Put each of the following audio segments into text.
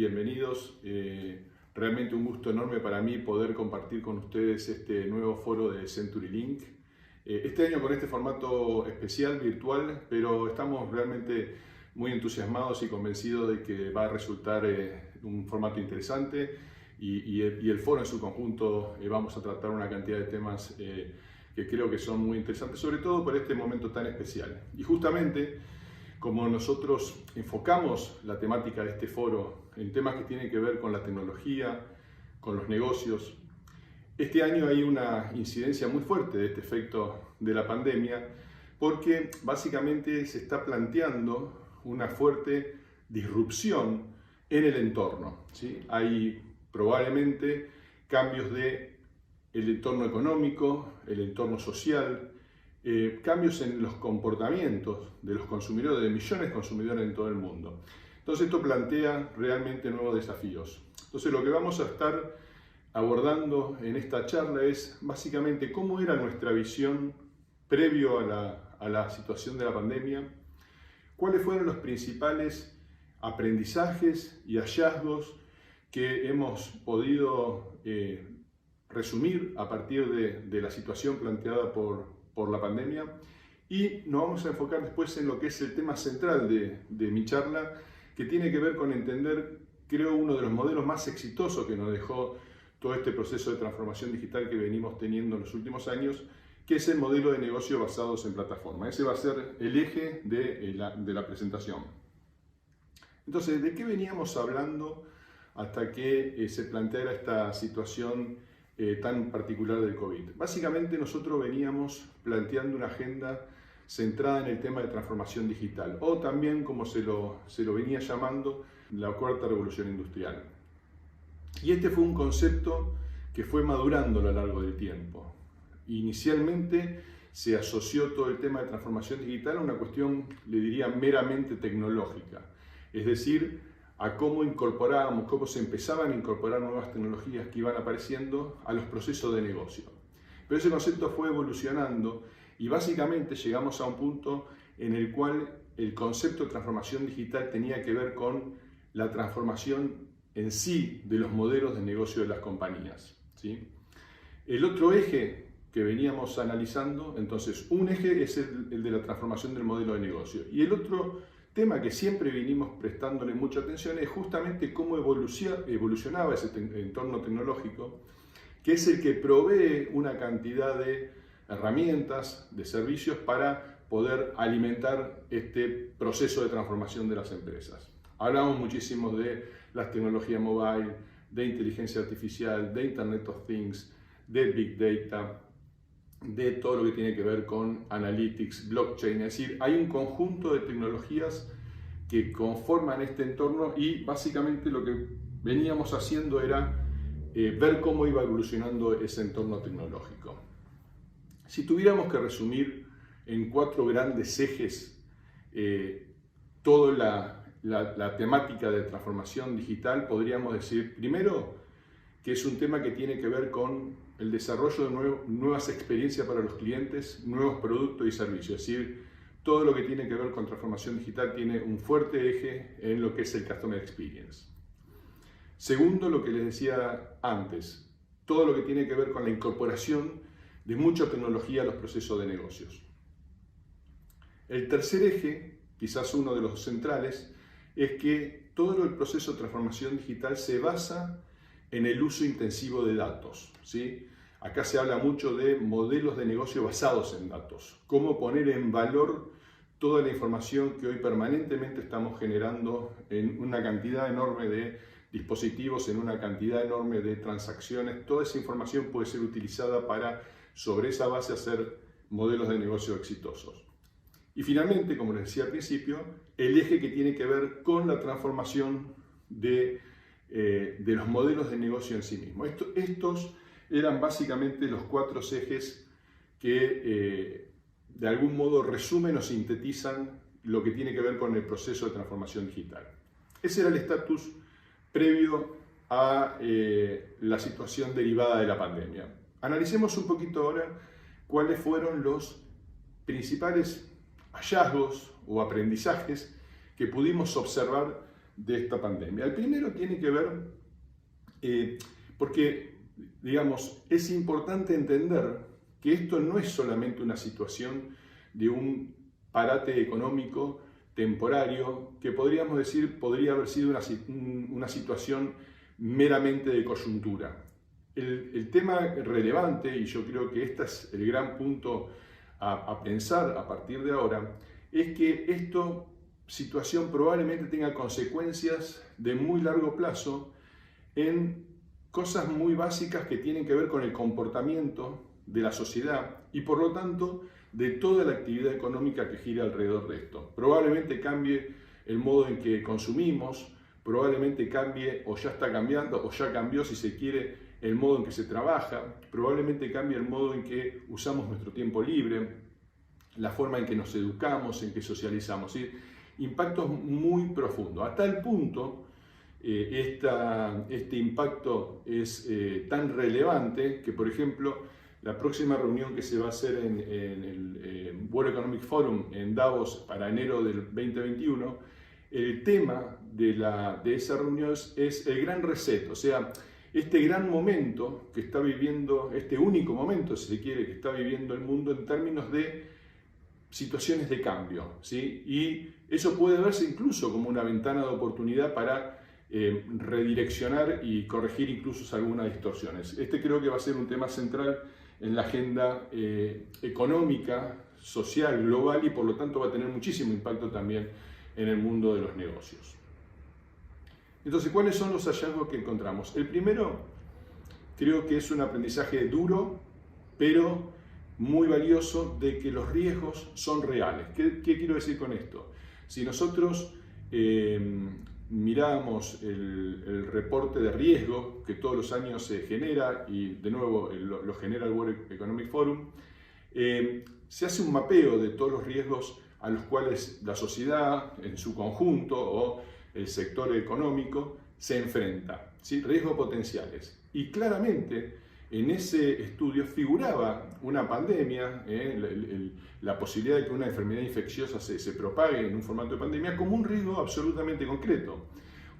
bienvenidos. Realmente un gusto enorme para mí poder compartir con ustedes este nuevo foro de CenturyLink. Este año con este formato especial, virtual, pero estamos realmente muy entusiasmados y convencidos de que va a resultar un formato interesante y el foro en su conjunto vamos a tratar una cantidad de temas que creo que son muy interesantes, sobre todo por este momento tan especial. Y justamente, como nosotros enfocamos la temática de este foro en temas que tienen que ver con la tecnología, con los negocios, este año hay una incidencia muy fuerte de este efecto de la pandemia porque básicamente se está planteando una fuerte disrupción en el entorno, ¿sí? Hay probablemente cambios del entorno económico, el entorno social, cambios en los comportamientos de los consumidores, de millones de consumidores en todo el mundo. Entonces esto plantea realmente nuevos desafíos. Entonces lo que vamos a estar abordando en esta charla es básicamente cómo era nuestra visión previo a la situación de la pandemia, cuáles fueron los principales aprendizajes y hallazgos que hemos podido resumir a partir de la situación planteada por la pandemia, y nos vamos a enfocar después en lo que es el tema central de mi charla, que tiene que ver con entender, creo, uno de los modelos más exitosos que nos dejó todo este proceso de transformación digital que venimos teniendo en los últimos años, que es el modelo de negocio basados en plataforma. Ese va a ser el eje de la presentación. Entonces, ¿de qué veníamos hablando hasta que se planteara esta situación tan particular del COVID? Básicamente nosotros veníamos planteando una agenda centrada en el tema de transformación digital, o también, como se lo venía llamando, la cuarta revolución industrial. Y este fue un concepto que fue madurando a lo largo del tiempo. Inicialmente se asoció todo el tema de transformación digital a una cuestión, le diría, meramente tecnológica, es decir, a cómo incorporábamos, cómo se empezaban a incorporar nuevas tecnologías que iban apareciendo a los procesos de negocio. Pero ese concepto fue evolucionando y básicamente llegamos a un punto en el cual el concepto de transformación digital tenía que ver con la transformación en sí de los modelos de negocio de las compañías, ¿sí? El otro eje que veníamos analizando, entonces, un eje es el de la transformación del modelo de negocio, y el otro tema que siempre vinimos prestándole mucha atención es justamente cómo evolucionaba ese entorno tecnológico, que es el que provee una cantidad de herramientas, de servicios para poder alimentar este proceso de transformación de las empresas. Hablamos muchísimo de las tecnologías mobile, de inteligencia artificial, de Internet of Things, de Big Data, de todo lo que tiene que ver con analytics, blockchain, es decir, hay un conjunto de tecnologías que conforman este entorno y básicamente lo que veníamos haciendo era ver cómo iba evolucionando ese entorno tecnológico. Si tuviéramos que resumir en 4 grandes ejes toda la temática de transformación digital, podríamos decir, primero, que es un tema que tiene que ver con el desarrollo de nuevas experiencias para los clientes, nuevos productos y servicios. Es decir, todo lo que tiene que ver con transformación digital tiene un fuerte eje en lo que es el Customer Experience. Segundo, lo que les decía antes, todo lo que tiene que ver con la incorporación de mucha tecnología a los procesos de negocios. El tercer eje, quizás uno de los centrales, es que todo el proceso de transformación digital se basa en el uso intensivo de datos, ¿sí? Acá se habla mucho de modelos de negocio basados en datos, cómo poner en valor toda la información que hoy permanentemente estamos generando en una cantidad enorme de dispositivos, en una cantidad enorme de transacciones. Toda esa información puede ser utilizada para, sobre esa base, hacer modelos de negocio exitosos. Y finalmente, como les decía al principio, el eje que tiene que ver con la transformación de los modelos de negocio en sí mismos. Estos eran básicamente los 4 ejes que de algún modo resumen o sintetizan lo que tiene que ver con el proceso de transformación digital. Ese era el estatus previo a la situación derivada de la pandemia. Analicemos un poquito ahora cuáles fueron los principales hallazgos o aprendizajes que pudimos observar de esta pandemia. El primero tiene que ver, porque, digamos, es importante entender que esto no es solamente una situación de un parate económico temporario, que podríamos decir podría haber sido una situación meramente de coyuntura. El tema relevante, y yo creo que este es el gran punto a pensar a partir de ahora, es que esta situación probablemente tenga consecuencias de muy largo plazo en cosas muy básicas que tienen que ver con el comportamiento de la sociedad y por lo tanto de toda la actividad económica que gira alrededor de esto. Probablemente cambie el modo en que consumimos, probablemente cambie o ya está cambiando o ya cambió si se quiere el modo en que se trabaja, probablemente cambie el modo en que usamos nuestro tiempo libre, la forma en que nos educamos, en que socializamos, ¿sí? Impactos muy profundos, a tal punto este impacto es tan relevante que, por ejemplo, la próxima reunión que se va a hacer en el World Economic Forum en Davos para enero del 2021, el tema de esa reunión es el gran reset, o sea, este gran momento que está viviendo, este único momento, si se quiere, que está viviendo el mundo en términos de situaciones de cambio, ¿sí? Y eso puede verse incluso como una ventana de oportunidad para redireccionar y corregir incluso algunas distorsiones. Este creo que va a ser un tema central en la agenda económica, social, global y por lo tanto va a tener muchísimo impacto también en el mundo de los negocios. Entonces, ¿cuáles son los hallazgos que encontramos? El primero, creo que es un aprendizaje duro, pero muy valioso, de que los riesgos son reales. ¿Qué quiero decir con esto? Si nosotros miramos el reporte de riesgo que todos los años se genera, y de nuevo lo genera el World Economic Forum, se hace un mapeo de todos los riesgos a los cuales la sociedad en su conjunto o el sector económico se enfrenta, ¿sí? Riesgos potenciales. Y claramente en ese estudio figuraba una pandemia, la posibilidad de que una enfermedad infecciosa se propague en un formato de pandemia como un riesgo absolutamente concreto.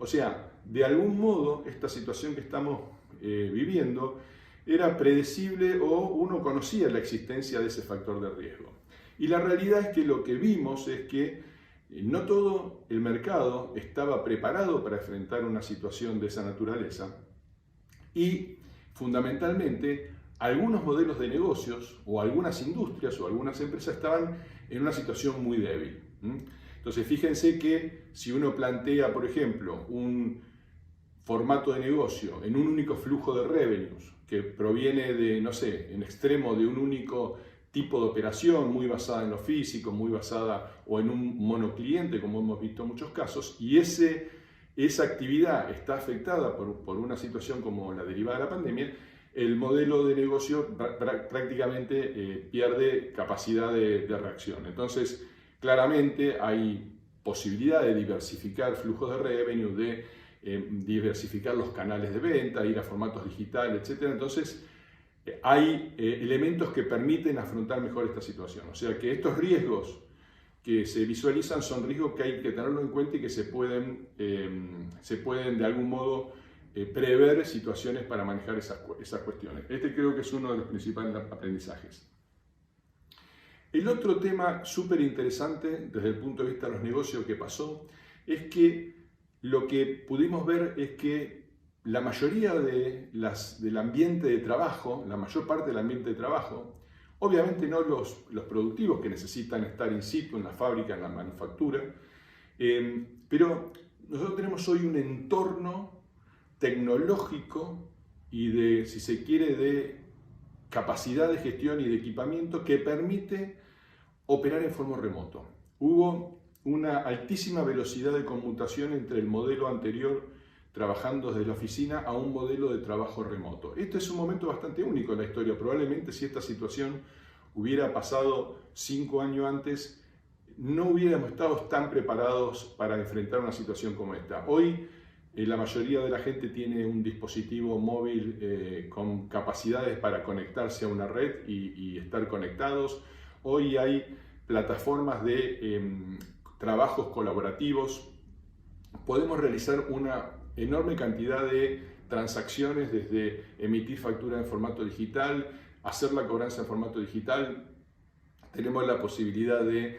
O sea, de algún modo esta situación que estamos viviendo era predecible o uno conocía la existencia de ese factor de riesgo. Y la realidad es que lo que vimos es que no todo el mercado estaba preparado para enfrentar una situación de esa naturaleza y fundamentalmente algunos modelos de negocios o algunas industrias o algunas empresas estaban en una situación muy débil. Entonces fíjense que si uno plantea, por ejemplo, un formato de negocio en un único flujo de revenues que proviene de, no sé, en extremo de un único tipo de operación muy basada en lo físico, muy basada o en un monocliente, como hemos visto en muchos casos, y esa actividad está afectada por una situación como la derivada de la pandemia, el modelo de negocio prácticamente pierde capacidad de reacción. Entonces, claramente hay posibilidad de diversificar flujos de revenue, de diversificar los canales de venta, ir a formatos digitales, etc. Entonces, hay elementos que permiten afrontar mejor esta situación. O sea que estos riesgos que se visualizan son riesgos que hay que tenerlo en cuenta y que se pueden de algún modo prever situaciones para manejar esas cuestiones. Este creo que es uno de los principales aprendizajes. El otro tema súper interesante desde el punto de vista de los negocios que pasó es que lo que pudimos ver es que la mayoría del ambiente de trabajo, la mayor parte del ambiente de trabajo, obviamente no los productivos que necesitan estar in situ en la fábrica, en la manufactura, pero nosotros tenemos hoy un entorno tecnológico y de, si se quiere, de capacidad de gestión y de equipamiento que permite operar en forma remoto. Hubo una altísima velocidad de conmutación entre el modelo anterior trabajando desde la oficina a un modelo de trabajo remoto. Este es un momento bastante único en la historia. Probablemente si esta situación hubiera pasado 5 años antes, no hubiéramos estado tan preparados para enfrentar una situación como esta. Hoy la mayoría de la gente tiene un dispositivo móvil con capacidades para conectarse a una red y estar conectados. Hoy hay plataformas de trabajos colaborativos podemos realizar una enorme cantidad de transacciones, desde emitir factura en formato digital, hacer la cobranza en formato digital. Tenemos la posibilidad de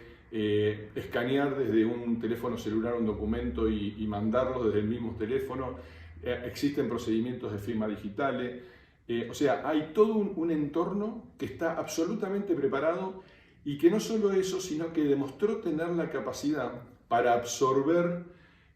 escanear desde un teléfono celular un documento y mandarlo desde el mismo teléfono. Existen procedimientos de firma digitales. O sea, hay todo un entorno que está absolutamente preparado y que no solo eso, sino que demostró tener la capacidad para absorber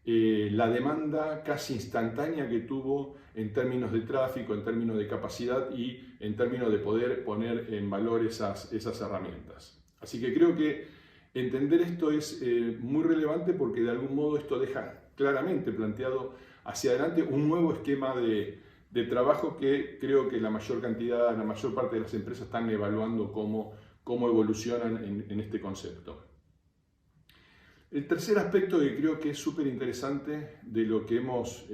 la demanda casi instantánea que tuvo en términos de tráfico, en términos de capacidad y en términos de poder poner en valor esas herramientas. Así que creo que entender esto es muy relevante, porque de algún modo esto deja claramente planteado hacia adelante un nuevo esquema de trabajo que creo que la mayor parte de las empresas están evaluando cómo evolucionan en este concepto. El tercer aspecto que creo que es súper interesante de lo que hemos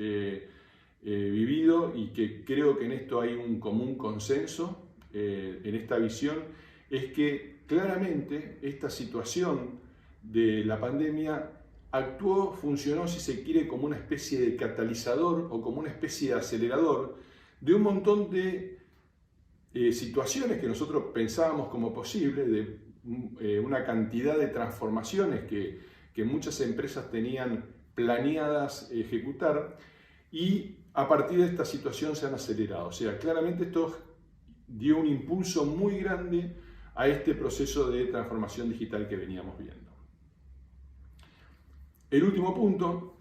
vivido, y que creo que en esto hay un común consenso en esta visión, es que claramente esta situación de la pandemia funcionó, si se quiere, como una especie de catalizador o como una especie de acelerador de un montón de situaciones que nosotros pensábamos como posibles, de una cantidad de transformaciones que muchas empresas tenían planeadas ejecutar, y a partir de esta situación se han acelerado. O sea, claramente esto dio un impulso muy grande a este proceso de transformación digital que veníamos viendo. El último punto,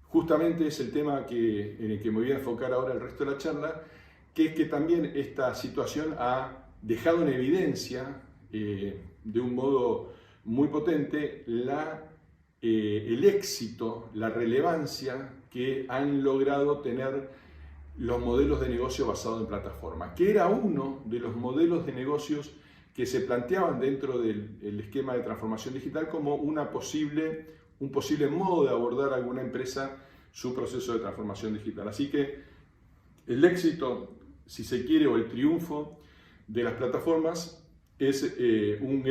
justamente, es el tema en el que me voy a enfocar ahora el resto de la charla, que es que también esta situación ha dejado en evidencia de un modo muy potente el éxito, la relevancia que han logrado tener los modelos de negocio basados en plataformas, que era uno de los modelos de negocios que se planteaban dentro del esquema de transformación digital como un posible modo de abordar a alguna empresa su proceso de transformación digital. Así que el éxito, si se quiere, o el triunfo de las plataformas es un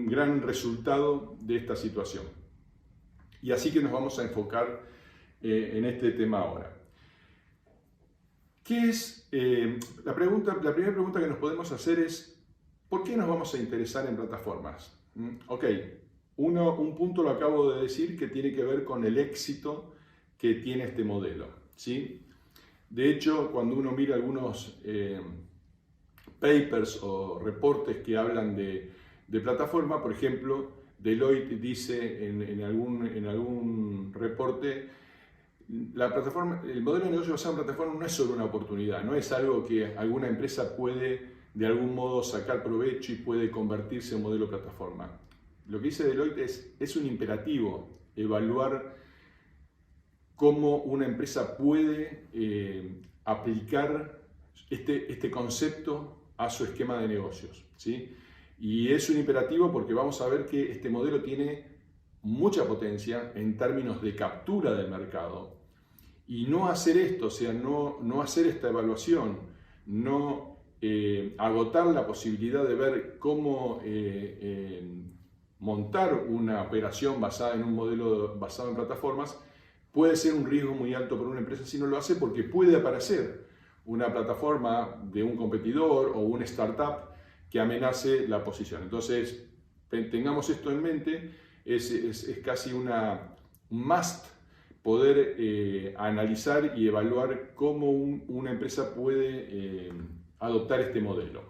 gran resultado de esta situación. Y así que nos vamos a enfocar en este tema ahora. ¿Qué es? La primera pregunta que nos podemos hacer es: ¿por qué nos vamos a interesar en plataformas? Ok, un punto lo acabo de decir, que tiene que ver con el éxito que tiene este modelo, ¿sí? De hecho, cuando uno mira algunos papers o reportes que hablan de plataforma, por ejemplo, Deloitte dice en algún reporte: el modelo de negocio basado en plataforma no es solo una oportunidad, no es algo que alguna empresa puede de algún modo sacar provecho y puede convertirse en modelo de plataforma. Lo que dice Deloitte es un imperativo evaluar cómo una empresa puede aplicar este concepto a su esquema de negocios, ¿sí? Y es un imperativo porque vamos a ver que este modelo tiene mucha potencia en términos de captura del mercado. Y no hacer esto, o sea, no hacer esta evaluación, no agotar la posibilidad de ver cómo montar una operación basada en un modelo basado en plataformas, puede ser un riesgo muy alto para una empresa si no lo hace, porque puede aparecer una plataforma de un competidor o una startup que amenace la posición. Entonces, tengamos esto en mente, es casi un must poder analizar y evaluar cómo una empresa puede adoptar este modelo.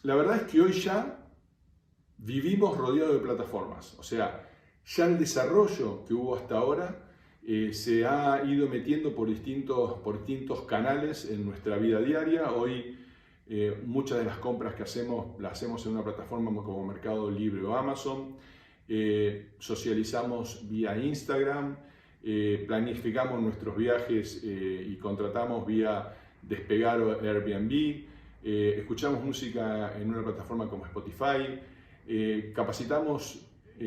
La verdad es que hoy ya vivimos rodeados de plataformas, o sea, ya el desarrollo que hubo hasta ahora se ha ido metiendo por distintos canales en nuestra vida diaria. Hoy muchas de las compras que hacemos las hacemos en una plataforma como Mercado Libre o Amazon. Socializamos vía Instagram, planificamos nuestros viajes y contratamos vía Despegar o Airbnb, escuchamos música en una plataforma como Spotify,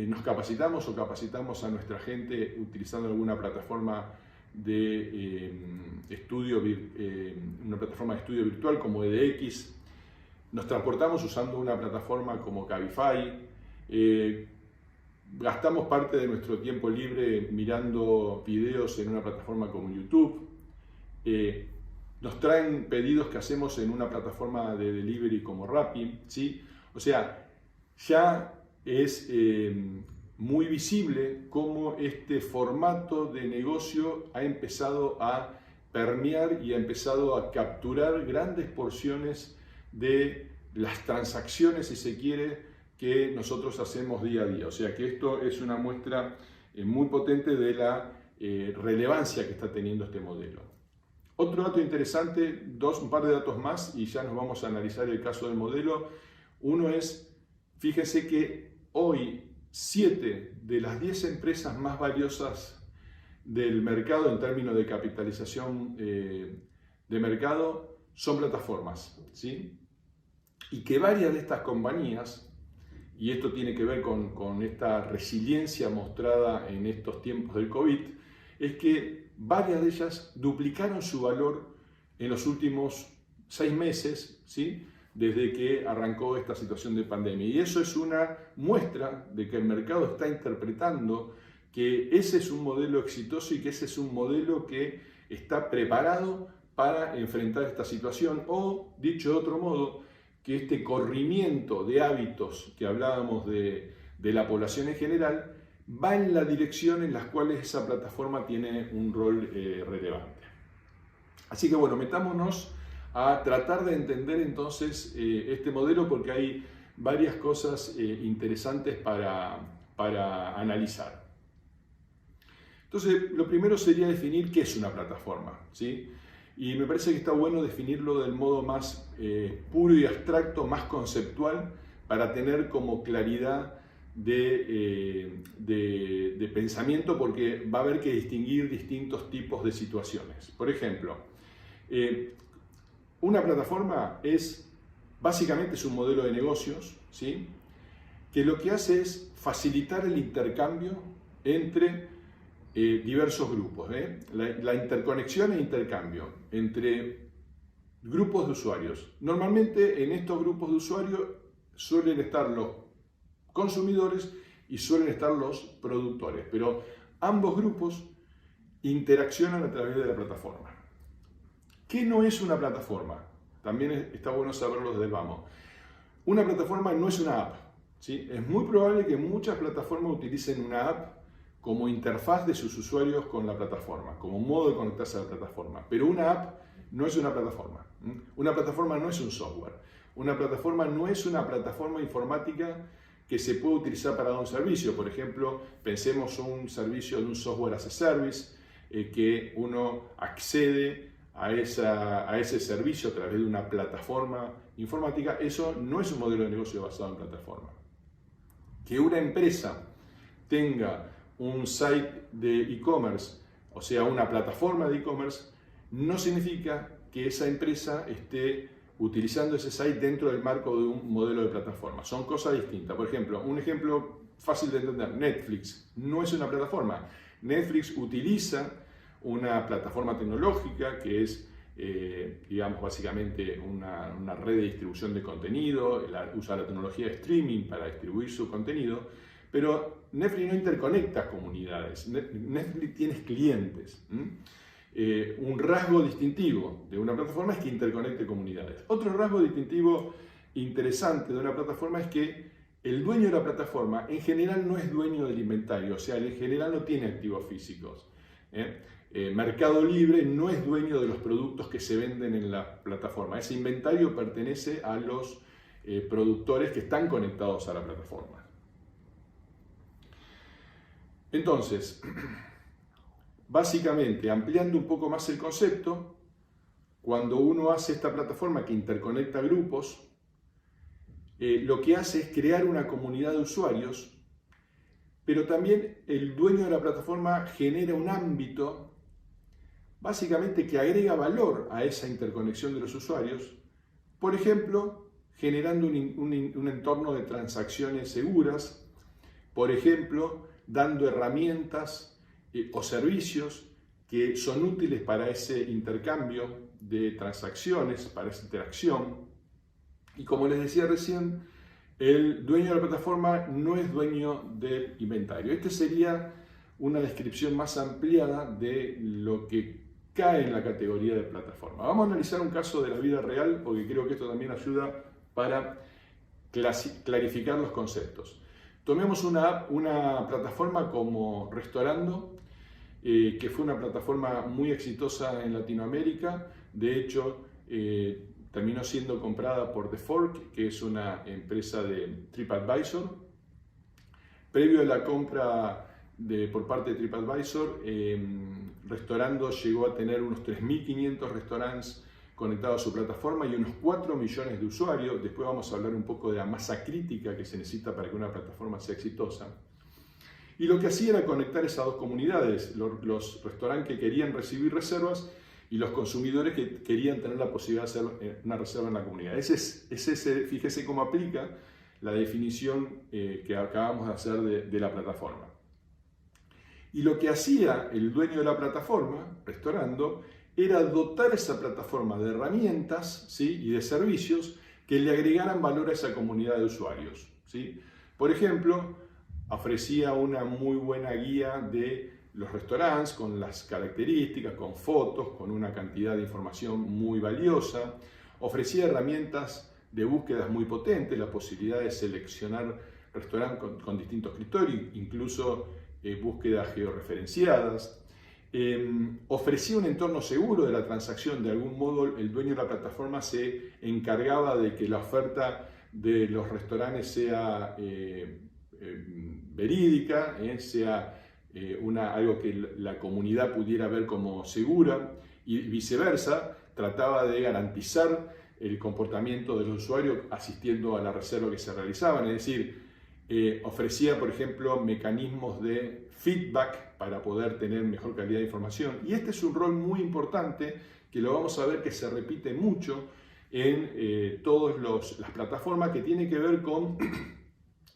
nos capacitamos o capacitamos a nuestra gente utilizando alguna plataforma de estudio virtual como edX. Nos transportamos usando una plataforma como Cabify. gastamos parte de nuestro tiempo libre mirando videos en una plataforma como YouTube. Nos traen pedidos que hacemos en una plataforma de delivery como Rappi, ¿sí? O sea, ya es muy visible cómo este formato de negocio ha empezado a permear y ha empezado a capturar grandes porciones de las transacciones, si se quiere, que nosotros hacemos día a día. O sea que esto es una muestra muy potente de la relevancia que está teniendo este modelo. Otro dato interesante, un par de datos más y ya nos vamos a analizar el caso del modelo. Uno es, fíjense que hoy 7 de las 10 empresas más valiosas del mercado en términos de capitalización de mercado son plataformas, ¿sí? Y que varias de estas compañías, y esto tiene que ver con esta resiliencia mostrada en estos tiempos del COVID, es que varias de ellas duplicaron su valor en los últimos 6 meses, ¿sí? Desde que arrancó esta situación de pandemia. Y eso es una muestra de que el mercado está interpretando que ese es un modelo exitoso y que ese es un modelo que está preparado para enfrentar esta situación, o, dicho de otro modo, que este corrimiento de hábitos que hablábamos de la población en general va en la dirección en la cual esa plataforma tiene un rol relevante. Así que bueno, metámonos a tratar de entender entonces este modelo, porque hay varias cosas interesantes para analizar. Entonces, lo primero sería definir qué es una plataforma, ¿sí? Y me parece que está bueno definirlo del modo más puro y abstracto, más conceptual, para tener como claridad de pensamiento, porque va a haber que distinguir distintos tipos de situaciones. Por ejemplo, una plataforma básicamente es un modelo de negocios, ¿sí? Que lo que hace es facilitar el intercambio entre diversos grupos, la interconexión e intercambio entre grupos de usuarios. Normalmente en estos grupos de usuarios suelen estar los consumidores y suelen estar los productores, pero ambos grupos interaccionan a través de la plataforma. ¿Qué no es una plataforma? También está bueno saberlo desde el vamos. Una plataforma no es una app, ¿sí? Es muy probable que muchas plataformas utilicen una app como interfaz de sus usuarios con la plataforma, como modo de conectarse a la plataforma. Pero una app no es una plataforma. Una plataforma no es un software. Una plataforma no es una plataforma informática que se puede utilizar para dar un servicio. Por ejemplo, pensemos un servicio de un software as a service, que uno accede a ese servicio a través de una plataforma informática. Eso no es un modelo de negocio basado en plataforma. Que una empresa tenga un site de e-commerce, o sea, una plataforma de e-commerce, no significa que esa empresa esté utilizando ese site dentro del marco de un modelo de plataforma. Son cosas distintas. Por ejemplo, un ejemplo fácil de entender, Netflix no es una plataforma. Netflix utiliza una plataforma tecnológica que es, digamos, básicamente una red de distribución de contenido, usa la tecnología de streaming para distribuir su contenido, pero Netflix no interconecta comunidades, Netflix tiene clientes. Un rasgo distintivo de una plataforma es que interconecte comunidades. Otro rasgo distintivo interesante de una plataforma es que el dueño de la plataforma en general no es dueño del inventario, o sea, en general no tiene activos físicos. Mercado Libre no es dueño de los productos que se venden en la plataforma. Ese inventario pertenece a los productores que están conectados a la plataforma. Entonces, básicamente, ampliando un poco más el concepto, cuando uno hace esta plataforma que interconecta grupos, lo que hace es crear una comunidad de usuarios, pero también el dueño de la plataforma genera un ámbito, básicamente, que agrega valor a esa interconexión de los usuarios, por ejemplo, generando un entorno de transacciones seguras, por ejemplo, dando herramientas o servicios que son útiles para ese intercambio de transacciones, para esa interacción. Y como les decía recién, el dueño de la plataforma no es dueño del inventario. Esta sería una descripción más ampliada de lo que cae en la categoría de plataforma. Vamos a analizar un caso de la vida real porque creo que esto también ayuda para clarificar los conceptos. Tomemos una plataforma como Restaurando, que fue una plataforma muy exitosa en Latinoamérica. De hecho, terminó siendo comprada por The Fork, que es una empresa de TripAdvisor. Previo a la compra por parte de TripAdvisor, Restaurando llegó a tener unos 3.500 restaurantes conectados a su plataforma y unos 4 millones de usuarios. Después vamos a hablar un poco de la masa crítica que se necesita para que una plataforma sea exitosa. Y lo que hacía era conectar esas dos comunidades, los restaurantes que querían recibir reservas y los consumidores que querían tener la posibilidad de hacer una reserva en la comunidad. Fíjese cómo aplica la definición que acabamos de hacer de la plataforma. Y lo que hacía el dueño de la plataforma, Restaurando, era dotar a esa plataforma de herramientas, ¿sí?, y de servicios que le agregaran valor a esa comunidad de usuarios, ¿sí? Por ejemplo, ofrecía una muy buena guía de los restaurantes con las características, con fotos, con una cantidad de información muy valiosa. Ofrecía herramientas de búsquedas muy potentes, la posibilidad de seleccionar restaurantes con distintos criterios, incluso búsquedas georreferenciadas. Ofrecía un entorno seguro de la transacción. De algún modo el dueño de la plataforma se encargaba de que la oferta de los restaurantes sea verídica, sea algo que la comunidad pudiera ver como segura, y viceversa. Trataba de garantizar el comportamiento de los usuarios asistiendo a la reserva que se realizaban, es decir, ofrecía, por ejemplo, mecanismos de feedback para poder tener mejor calidad de información. Y este es un rol muy importante que lo vamos a ver que se repite mucho en todas las plataformas, que tiene que ver con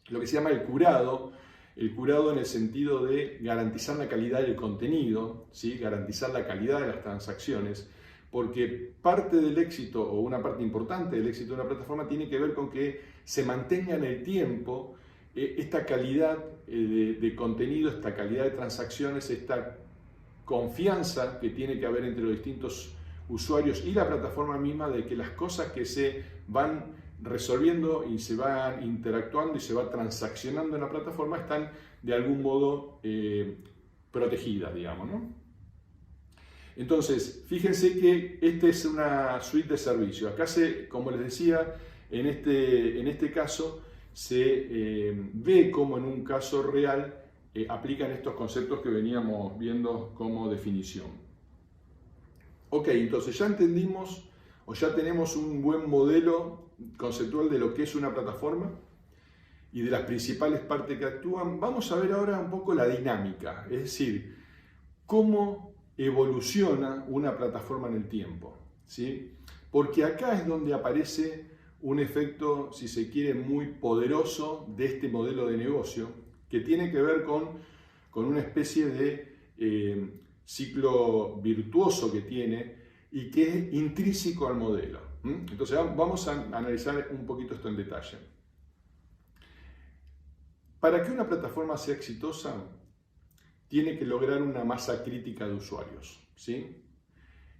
lo que se llama el curado en el sentido de garantizar la calidad del contenido, ¿sí?, garantizar la calidad de las transacciones, porque parte del éxito, o una parte importante del éxito de una plataforma, tiene que ver con que se mantenga en el tiempo esta calidad de contenido, esta calidad de transacciones, esta confianza que tiene que haber entre los distintos usuarios y la plataforma misma, de que las cosas que se van resolviendo y se van interactuando y se va transaccionando en la plataforma están de algún modo protegidas, digamos, ¿no? Entonces, fíjense que esta es una suite de servicios. Acá como les decía, en este caso se ve cómo en un caso real aplican estos conceptos que veníamos viendo como definición. Ok, entonces ya entendimos o ya tenemos un buen modelo conceptual de lo que es una plataforma y de las principales partes que actúan. Vamos a ver ahora un poco la dinámica, es decir, cómo evoluciona una plataforma en el tiempo, ¿sí? Porque acá es donde aparece un efecto, si se quiere, muy poderoso de este modelo de negocio, que tiene que ver con una especie de ciclo virtuoso que tiene y que es intrínseco al modelo. Entonces vamos a analizar un poquito esto en detalle. Para que una plataforma sea exitosa, tiene que lograr una masa crítica de usuarios, ¿sí?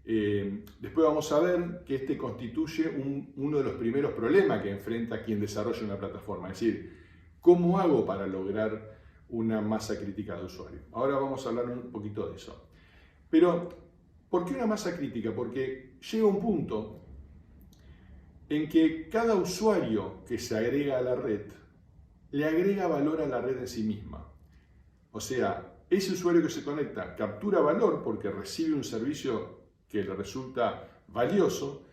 Después vamos a ver que este constituye uno de los primeros problemas que enfrenta quien desarrolla una plataforma, es decir, ¿cómo hago para lograr una masa crítica de usuarios? Ahora vamos a hablar un poquito de eso. Pero, ¿por qué una masa crítica? Porque llega un punto en que cada usuario que se agrega a la red le agrega valor a la red en sí misma. O sea, ese usuario que se conecta captura valor porque recibe un servicio que le resulta valioso,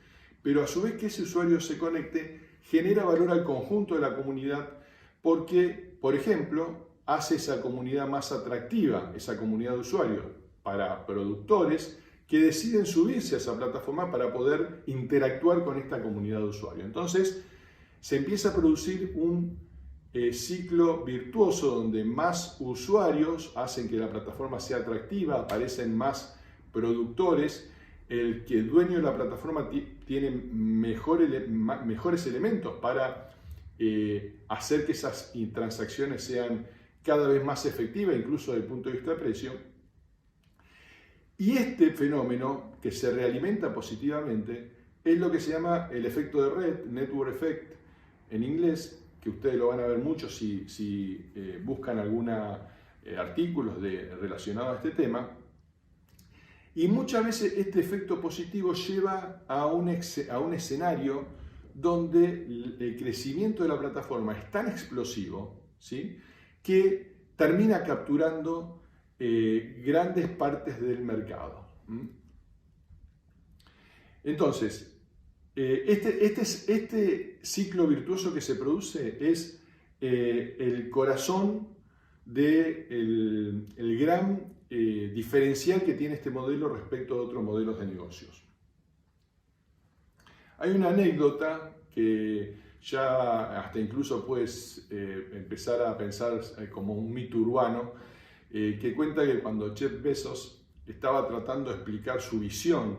pero a su vez que ese usuario se conecte genera valor al conjunto de la comunidad porque, por ejemplo, hace esa comunidad más atractiva, esa comunidad de usuarios, para productores que deciden subirse a esa plataforma para poder interactuar con esta comunidad de usuarios. Entonces, se empieza a producir un ciclo virtuoso donde más usuarios hacen que la plataforma sea atractiva, aparecen más productores, el dueño de la plataforma tiene mejores elementos para hacer que esas transacciones sean cada vez más efectivas, incluso desde el punto de vista de precio. Y este fenómeno, que se realimenta positivamente, es lo que se llama el efecto de red, network effect en inglés, que ustedes lo van a ver mucho si buscan algunos artículos relacionados a este tema. Y muchas veces este efecto positivo lleva a un escenario donde el crecimiento de la plataforma es tan explosivo, ¿sí?, que termina capturando grandes partes del mercado. Entonces, este ciclo virtuoso que se produce es el corazón del gran diferencial que tiene este modelo respecto a otros modelos de negocios. Hay una anécdota que ya hasta incluso puedes empezar a pensar como un mito urbano, que cuenta que cuando Jeff Bezos estaba tratando de explicar su visión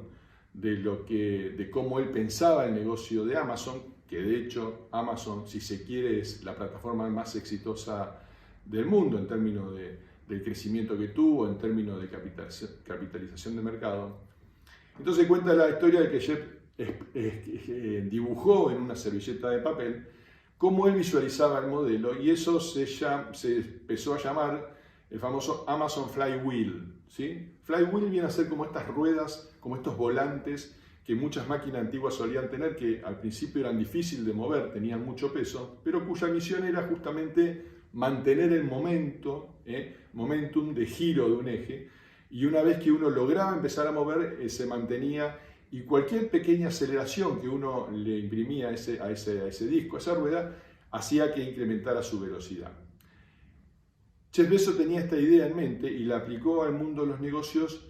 de cómo él pensaba el negocio de Amazon, que de hecho Amazon, si se quiere, es la plataforma más exitosa del mundo en términos del crecimiento que tuvo, en términos de capitalización de mercado. Entonces cuenta la historia de que Jeff dibujó en una servilleta de papel cómo él visualizaba el modelo, y eso se empezó a llamar el famoso Amazon Flywheel, ¿sí? Flywheel viene a ser como estas ruedas, como estos volantes que muchas máquinas antiguas solían tener, que al principio eran difíciles de mover, tenían mucho peso, pero cuya misión era justamente mantener el momentum de giro de un eje, y una vez que uno lograba empezar a mover, se mantenía, y cualquier pequeña aceleración que uno le imprimía a ese disco, a esa rueda, hacía que incrementara su velocidad. Jeff Bezos tenía esta idea en mente y la aplicó al mundo de los negocios,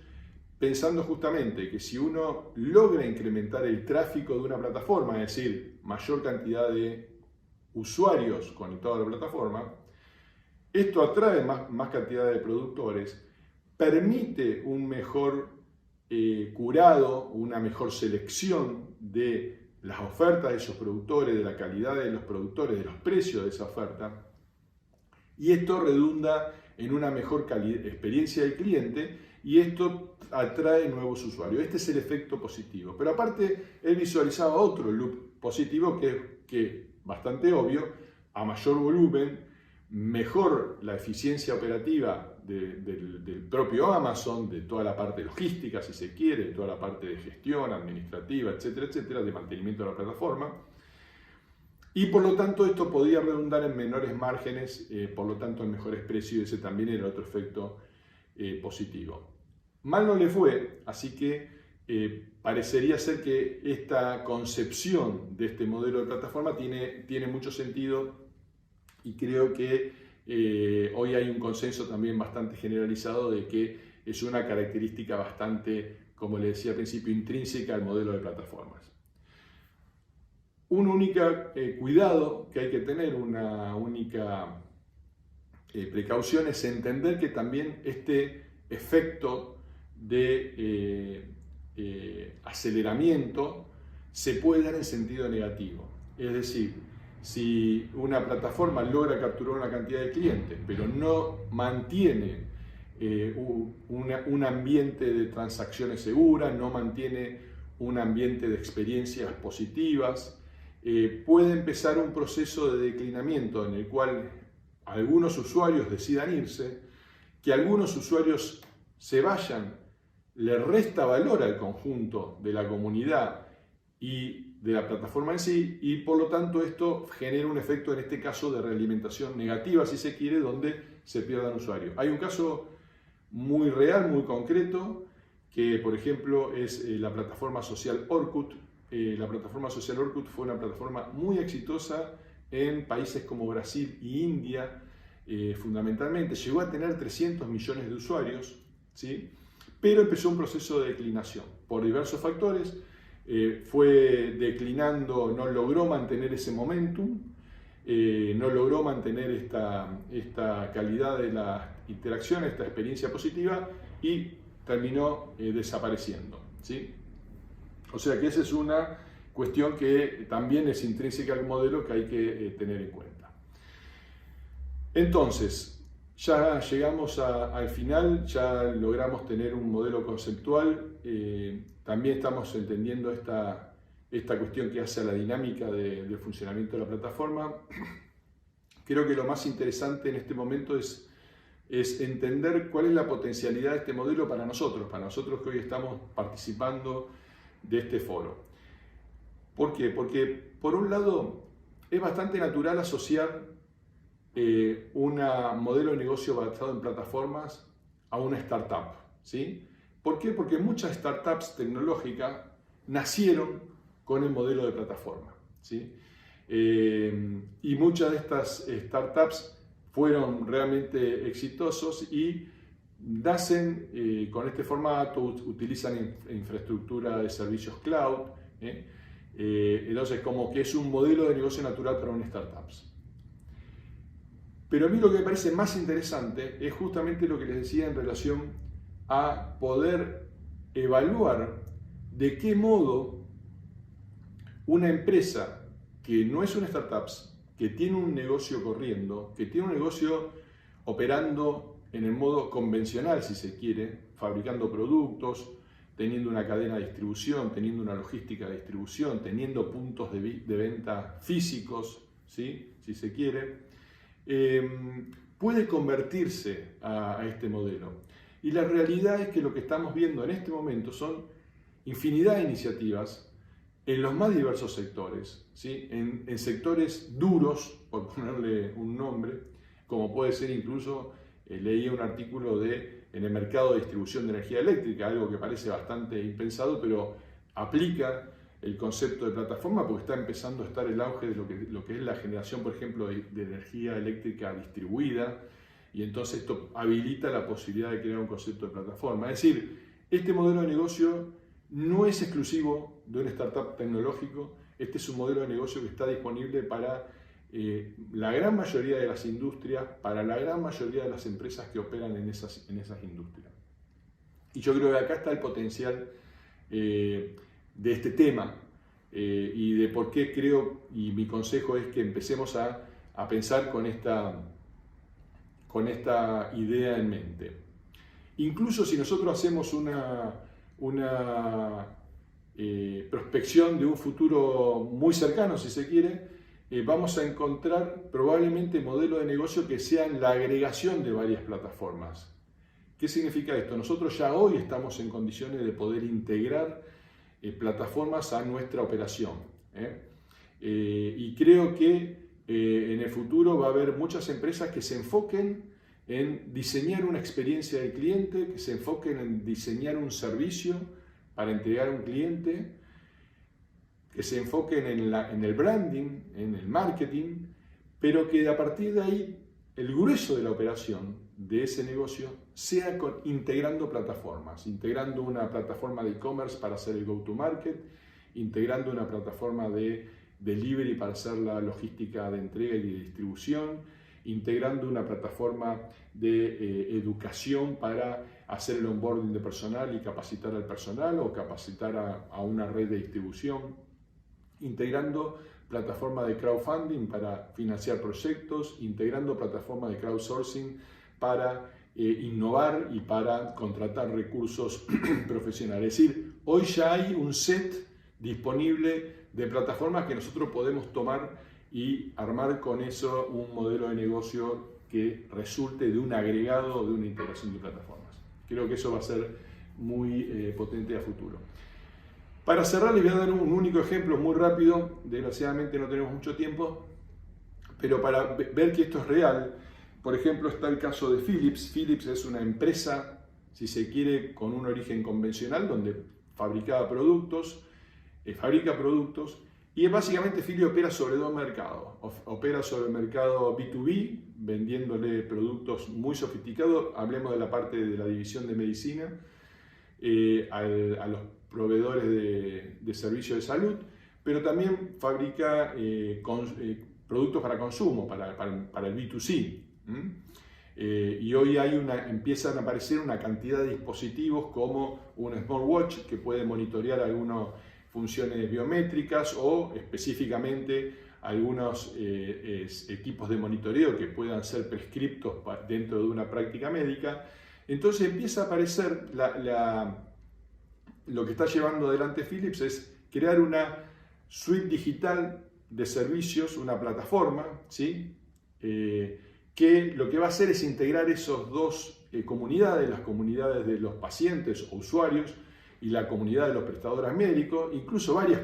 pensando justamente que si uno logra incrementar el tráfico de una plataforma, es decir, mayor cantidad de usuarios conectados a la plataforma, esto atrae más cantidad de productores, permite un mejor curado, una mejor selección de las ofertas de esos productores, de la calidad de los productores, de los precios de esa oferta, y esto redunda en una mejor experiencia del cliente, y esto atrae nuevos usuarios. Este es el efecto positivo. Pero aparte, él visualizaba otro loop positivo que es bastante obvio: a mayor volumen, mejor la eficiencia operativa del propio Amazon, de toda la parte logística, si se quiere, de toda la parte de gestión administrativa, etcétera, etcétera, de mantenimiento de la plataforma. Y por lo tanto esto podía redundar en menores márgenes, por lo tanto en mejores precios, y ese también era otro efecto positivo. Mal no le fue, así que parecería ser que esta concepción de este modelo de plataforma tiene mucho sentido, y creo que hoy hay un consenso también bastante generalizado de que es una característica bastante, como le decía al principio, intrínseca al modelo de plataformas. Un único cuidado que hay que tener, una única precaución, es entender que también este efecto de aceleramiento se puede dar en sentido negativo. Es decir, si una plataforma logra capturar una cantidad de clientes, pero no mantiene un ambiente de transacciones seguras, no mantiene un ambiente de experiencias positivas, puede empezar un proceso de declinamiento en el cual algunos usuarios decidan irse, que algunos usuarios se vayan, le resta valor al conjunto de la comunidad y de la plataforma en sí, y por lo tanto esto genera un efecto, en este caso, de realimentación negativa, si se quiere, donde se pierdan usuarios. Hay un caso muy real, muy concreto, que por ejemplo es la plataforma social Orkut. La plataforma social Orkut fue una plataforma muy exitosa en países como Brasil y India, fundamentalmente. Llegó a tener 300 millones de usuarios, ¿sí? Pero empezó un proceso de declinación por diversos factores. Fue declinando, no logró mantener ese momentum, no logró mantener esta calidad de la interacción, esta experiencia positiva, y terminó desapareciendo, ¿sí? O sea que esa es una cuestión que también es intrínseca al modelo que hay que tener en cuenta. Entonces, ya llegamos al final, ya logramos tener un modelo conceptual, también estamos entendiendo esta cuestión que hace a la dinámica del funcionamiento de la plataforma. Creo que lo más interesante en este momento es entender cuál es la potencialidad de este modelo para nosotros que hoy estamos participando de este foro. ¿Por qué? Porque por un lado es bastante natural asociar un modelo de negocio basado en plataformas a una startup, ¿sí? ¿Por qué? Porque muchas startups tecnológicas nacieron con el modelo de plataforma, ¿sí? Y muchas de estas startups fueron realmente exitosos y nacen con este formato, utilizan infraestructura de servicios cloud, entonces como que es un modelo de negocio natural para una startup. Pero a mí lo que me parece más interesante es justamente lo que les decía en relación a poder evaluar de qué modo una empresa que no es una startup, que tiene un negocio corriendo, que tiene un negocio operando en el modo convencional, si se quiere, fabricando productos, teniendo una cadena de distribución, teniendo una logística de distribución, teniendo puntos de venta físicos, ¿sí? Si se quiere, puede convertirse a este modelo. Y la realidad es que lo que estamos viendo en este momento son infinidad de iniciativas en los más diversos sectores, ¿sí? En sectores duros, por ponerle un nombre, como puede ser incluso, leí un artículo en el mercado de distribución de energía eléctrica, algo que parece bastante impensado, pero aplica el concepto de plataforma porque está empezando a estar el auge de lo que es la generación, por ejemplo, de energía eléctrica distribuida, y entonces esto habilita la posibilidad de crear un concepto de plataforma. Es decir, este modelo de negocio no es exclusivo de un startup tecnológico, este es un modelo de negocio que está disponible para la gran mayoría de las industrias, para la gran mayoría de las empresas que operan en esas industrias. Y yo creo que acá está el potencial de este tema y de por qué creo, y mi consejo es que empecemos a pensar con esta idea en mente. Incluso si nosotros hacemos una prospección de un futuro muy cercano, si se quiere, vamos a encontrar probablemente modelos de negocio que sean la agregación de varias plataformas. ¿Qué significa esto? Nosotros ya hoy estamos en condiciones de poder integrar plataformas a nuestra operación. Y creo que en el futuro va a haber muchas empresas que se enfoquen en diseñar una experiencia del cliente, que se enfoquen en diseñar un servicio para entregar a un cliente, que se enfoquen en el branding, en el marketing, pero que a partir de ahí el grueso de la operación de ese negocio sea integrando plataformas, integrando una plataforma de e-commerce para hacer el go-to-market, integrando una plataforma de delivery para hacer la logística de entrega y de distribución, integrando una plataforma de educación para hacer el onboarding de personal y capacitar al personal o capacitar a una red de distribución, integrando plataforma de crowdfunding para financiar proyectos, integrando plataforma de crowdsourcing para innovar y para contratar recursos profesionales. Es decir, hoy ya hay un set disponible de plataformas que nosotros podemos tomar y armar con eso un modelo de negocio que resulte de un agregado de una integración de plataformas. Creo que eso va a ser muy potente a futuro. Para cerrar les voy a dar un único ejemplo muy rápido, desgraciadamente no tenemos mucho tiempo, pero para ver que esto es real. Por ejemplo, está el caso de Philips. Philips es una empresa, si se quiere, con un origen convencional, donde fabrica productos, y básicamente Philips opera sobre dos mercados. Opera sobre el mercado B2B, vendiéndole productos muy sofisticados, hablemos de la parte de la división de medicina, a los proveedores de servicios de salud, pero también fabrica productos para consumo, para el B2C. Y hoy empiezan a aparecer una cantidad de dispositivos como un smartwatch que puede monitorear algunos funciones biométricas o específicamente algunos equipos de monitoreo que puedan ser prescriptos dentro de una práctica médica. Entonces empieza a aparecer lo que está llevando adelante Philips es crear una suite digital de servicios, una plataforma, ¿sí? Que lo que va a hacer es integrar esas dos comunidades, las comunidades de los pacientes o usuarios y la comunidad de los prestadores médicos, incluso varias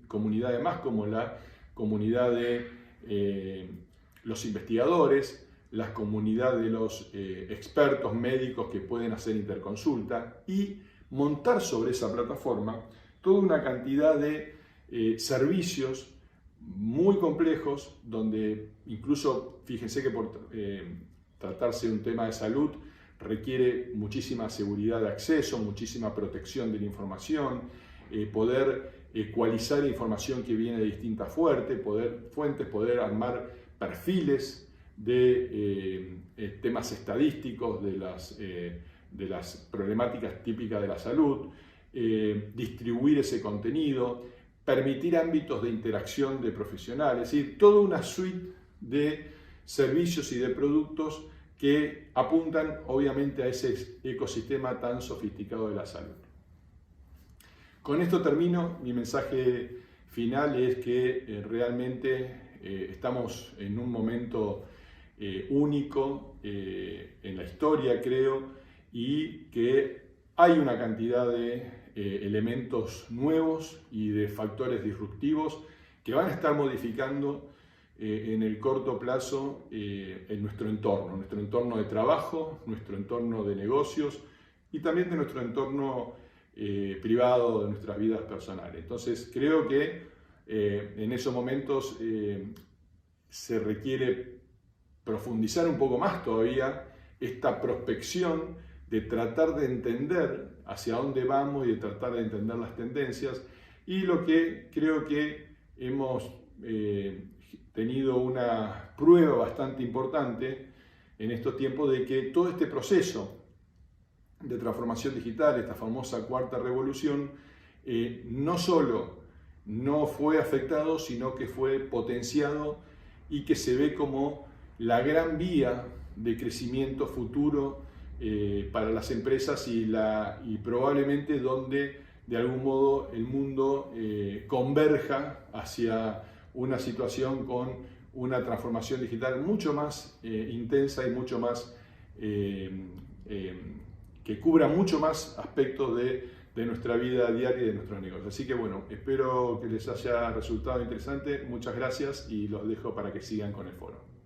comunidades más como la comunidad de los investigadores, la comunidad de los expertos médicos que pueden hacer interconsulta y montar sobre esa plataforma toda una cantidad de servicios muy complejos, donde incluso, fíjense que por tratarse de un tema de salud, requiere muchísima seguridad de acceso, muchísima protección de la información, poder ecualizar información que viene de distintas fuentes, poder armar perfiles de temas estadísticos de las problemáticas típicas de la salud, distribuir ese contenido, permitir ámbitos de interacción de profesionales, es decir, toda una suite de servicios y de productos que apuntan obviamente a ese ecosistema tan sofisticado de la salud. Con esto termino. Mi mensaje final es que realmente estamos en un momento único en la historia, creo, y que hay una cantidad de elementos nuevos y de factores disruptivos que van a estar modificando en el corto plazo en nuestro entorno de trabajo, nuestro entorno de negocios y también de nuestro entorno privado, de nuestras vidas personales. Entonces creo que en esos momentos se requiere profundizar un poco más todavía esta prospección de tratar de entender hacia dónde vamos y de tratar de entender las tendencias, y lo que creo que hemos tenido una prueba bastante importante en estos tiempos de que todo este proceso de transformación digital, esta famosa cuarta revolución, no solo no fue afectado, sino que fue potenciado y que se ve como la gran vía de crecimiento futuro para las empresas y probablemente donde de algún modo el mundo converja hacia una situación con una transformación digital mucho más intensa y mucho más que cubra mucho más aspectos de nuestra vida diaria y de nuestros negocios. Así que bueno, espero que les haya resultado interesante. Muchas gracias y los dejo para que sigan con el foro.